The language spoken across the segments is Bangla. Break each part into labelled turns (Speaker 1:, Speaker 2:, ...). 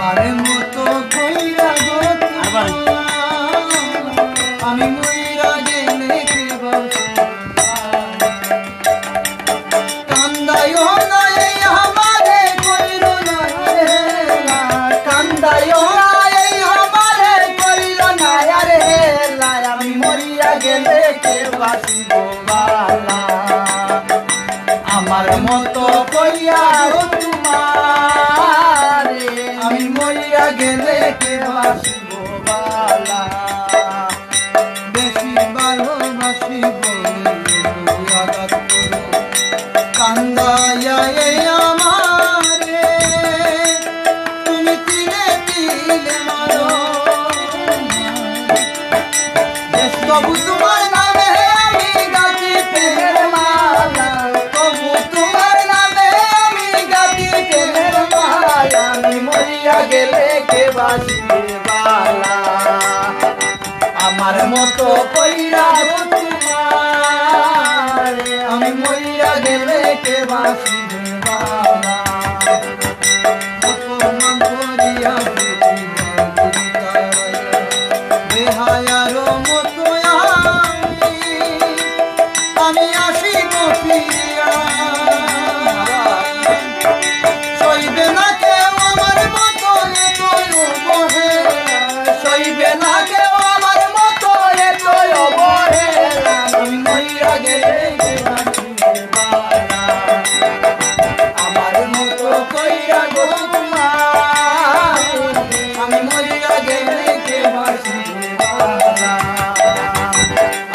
Speaker 1: আমার মতো কইরা গো আমি মইরা গেলে কে কান্দায়ও না এই আমারে কইরো না রে কান্দায়ও না এই আমারে কইরো না রে আমি মরিয়া গেলে কে বাঁচিব বালা আমার মতো কইয়া তোমারে আমি মরিয়া গেলে কে বাঁচিব বালা বেশি ভালোবাসি বলে আঘাত করো কান্দাইয়া এই আমারে তুমি তিলে তিলে মারো তবু তোমার নামে আমি গাছি প্রেমের মালা তবু তোমার নামে আমি গাছি প্রেমের মালা আমি মরিয়া গেলে কে বাঁচিবে বালা আমার মতো কইরা তোমারে আমি মরিয়া গেলে কে বাঁচিবে বালা অপমান করিয়া বেহায়ার মতো আমি আসি গোপিয়া সইবে না কেউ আমার মতো বহে সইবে না কেউ আমার মতো বহে আমি মইরা গেলে আমার মতো কইরা গো আমি মইরা গেলে কে বাঁচিবে বালা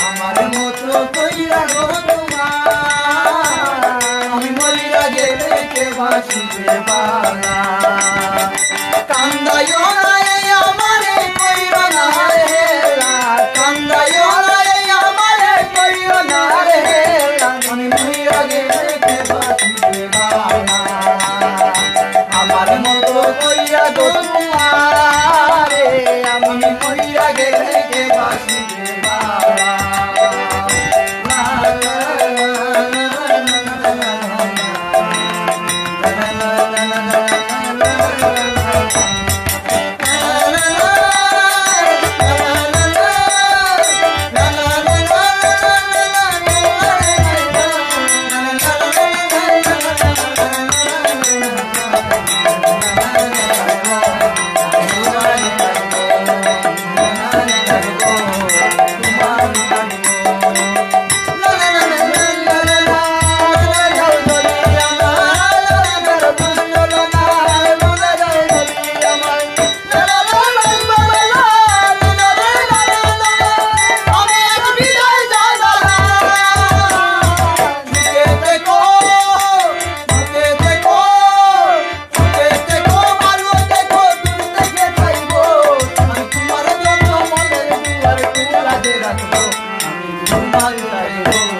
Speaker 1: আমার মতো কইরা গো আমি মইরা গেলে কে বাঁচিবে বালা কান্দায়ও না এই আমারে কইরো না রে কান্দায়ও না এই আমারে কইরো না রে আমি মইরা গেলে কে বাঁচিবে বালা আমার মতো কইরা গো তোমারে আমি মইরা গেলে কে বাঁচিবে বালা I'm